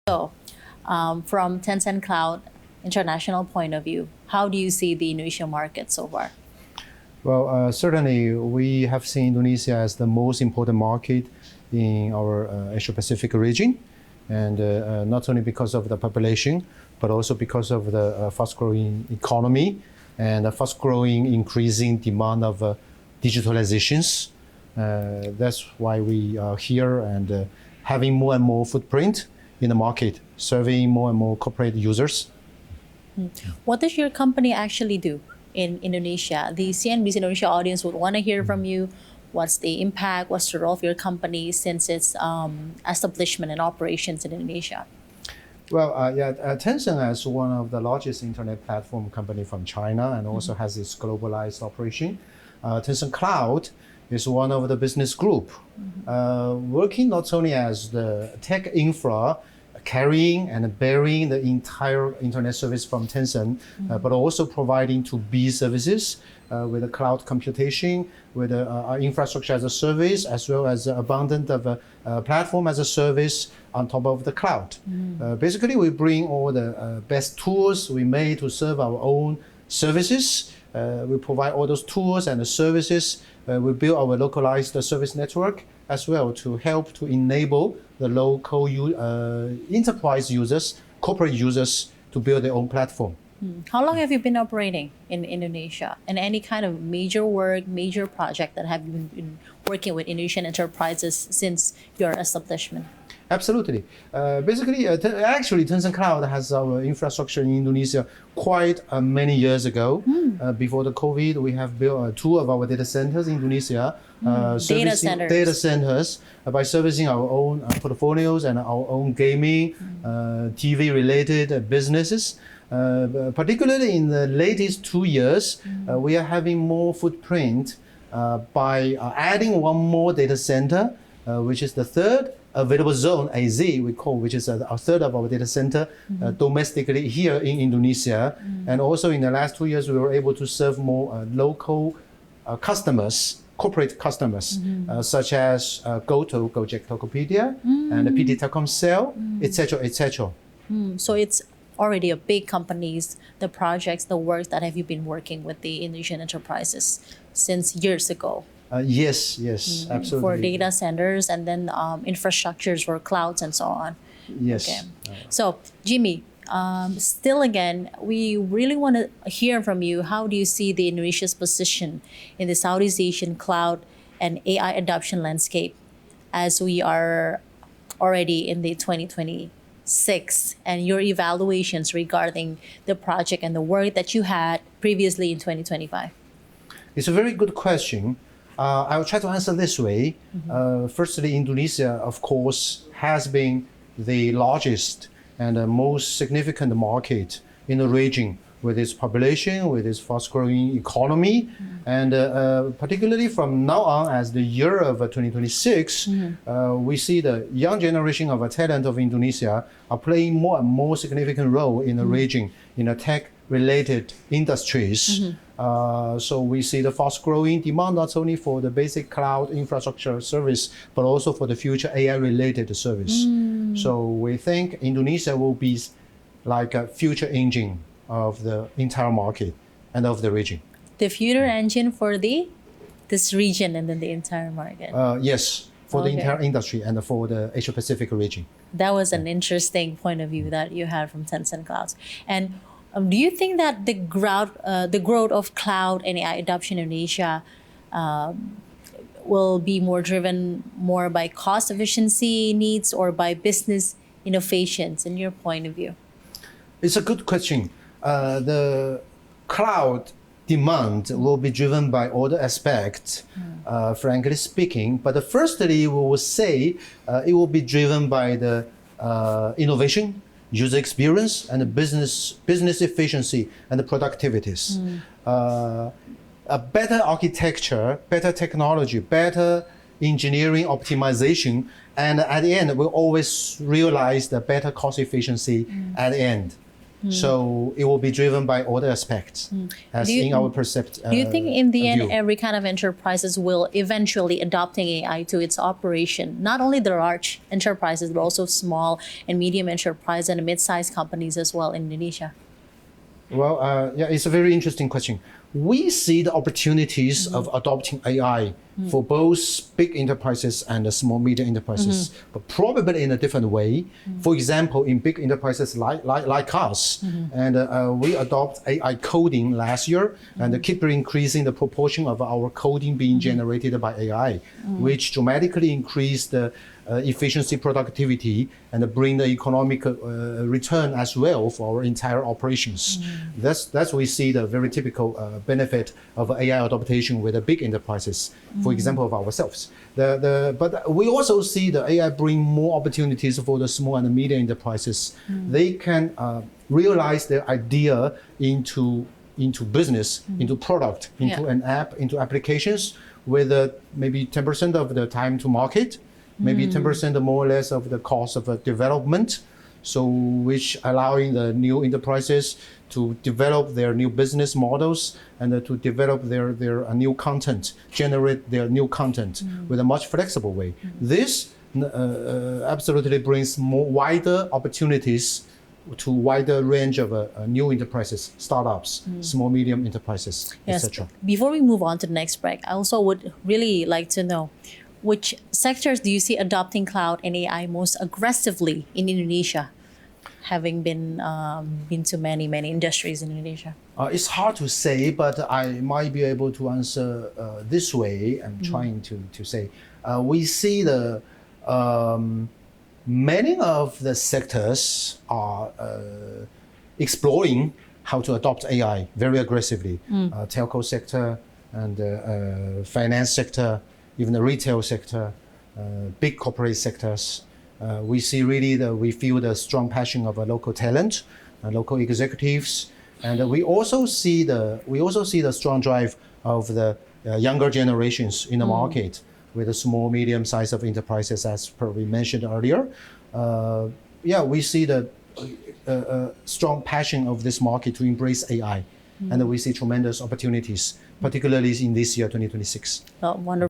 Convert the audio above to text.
So, from Tencent Cloud International point of view, how do you see the Indonesian market so far? Well, certainly we have seen Indonesia as the most important market in our Asia Pasifik region, and not only because of the population, but also because of the fast-growing economy and the fast-growing increasing demand of digitalizations. That's why we are here and having more and more footprint in the market, serving more and more corporate users. What does your company actually do in Indonesia? The CNBC Indonesia audience would want to hear from you. What's the impact? What's the role of your company since its establishment and operations in Indonesia? Well, Tencent as one of the largest internet platform company from China and also has its globalized operation. Tencent Cloud is one of the business group, working not only as the tech infra, carrying and bearing the entire internet service from Tencent, but also providing to B services with the cloud computation, with infrastructure as a service, as well as abundant of platform as a service on top of the cloud. Basically, we bring all the best tools we made to serve our own services. We provide all those tools and the services. We build our localized service network as well to help to enable the local enterprise users, corporate users to build their own platform. How long have you been operating in Indonesia? And any kind of major work, major project that have you been working with Indonesian enterprises since your establishment? Absolutely. Actually, Tencent Cloud has our infrastructure in Indonesia quite many years ago. Before the COVID, we have built two of our data centers in Indonesia. Data centers by servicing our own portfolios and our own gaming, TV-related businesses. Particularly in the latest 2 years, we are having more footprint by adding one more data center, which is the third available zone, AZ, we call, which is a third of our data center domestically here in Indonesia. And also in the last 2 years, we were able to serve more local customers, corporate customers, such as Gojek Tokopedia and PT Telkomsel, etc., etc. So it's already a big companies, the projects, the work that have you been working with the Indonesian enterprises since years ago? Yes, absolutely. For data centers and then infrastructures for clouds and so on. Yes. Okay. So, Jimmy, still again, we really want to hear from you. How do you see the Indonesia's position in the Southeast Asian cloud and AI adoption landscape as we are already in the 2026 and your evaluations regarding the project and the work that you had previously in 2025? It's a very good question. I will try to answer this way. Firstly, Indonesia, of course, has been the largest and most significant market in the region with its population, with its fast-growing economy. And particularly from now on, as the year of 2026, we see the young generation of talent of Indonesia are playing more and more significant role in the region, in the tech-related industries. So we see the fast-growing demand not only for the basic cloud infrastructure service, but also for the future AI-related service. So we think Indonesia will be like a future engine of the entire market and of the region. The future engine for this region and then the entire market? Yes, for the entire industry and for the Asia Pacific region. That was an interesting point of view that you had from Tencent Clouds. And do you think that the growth of cloud and AI adoption in Asia will be more driven more by cost efficiency needs or by business innovations in your point of view? It's a good question. The cloud demand will be driven by all the aspects, frankly speaking. But firstly, we will say it will be driven by the innovation, user experience, and the business efficiency and the productivities. A better architecture, better technology, better engineering optimization, and at the end, we'll always realize the better cost efficiency at the end. So it will be driven by all the aspects, as in our percept. Do you think in the end, view. every kind of enterprises will eventually adopting AI to its operation? Not only the large enterprises, but also small and medium enterprise and mid-sized companies as well in Indonesia. Well, yeah, it's a very interesting question. We see the opportunities of adopting AI for both big enterprises and the small medium enterprises, but probably in a different way. For example, in big enterprises like us, and we adopt AI coding last year and keep increasing the proportion of our coding being generated by AI, which dramatically increased the efficiency, productivity, and bring the economic return as well for our entire operations. That's we see the very typical benefit of AI adaptation with the big enterprises. For example, of ourselves. But we also see the AI bring more opportunities for the small and medium enterprises. They can realize their idea into business, into product, into an app, into applications with maybe 10% of the time to market, maybe 10% more or less of the cost of development, so which allowing the new enterprises to develop their new business models and to develop their new content, generate their new content with a much flexible way. This absolutely brings more wider opportunities to wider range of new enterprises, startups, small, medium enterprises, Yes. etc. Before we move on to the next break, I also would really like to know which sectors do you see adopting cloud and AI most aggressively in Indonesia, having been to many industries in Indonesia? It's hard to say, but I might be able to answer this way. I'm trying to say. We see the many of the sectors are exploring how to adopt AI very aggressively. Telco sector and finance sector, even the retail sector, big corporate sectors. We see really we feel the strong passion of a local talent, local executives, and we also see the strong drive of the younger generations in the market with the small, medium size of enterprises, as we mentioned earlier. We see the strong passion of this market to embrace AI, and we see tremendous opportunities, particularly in this year, 2026. Well, wonderful.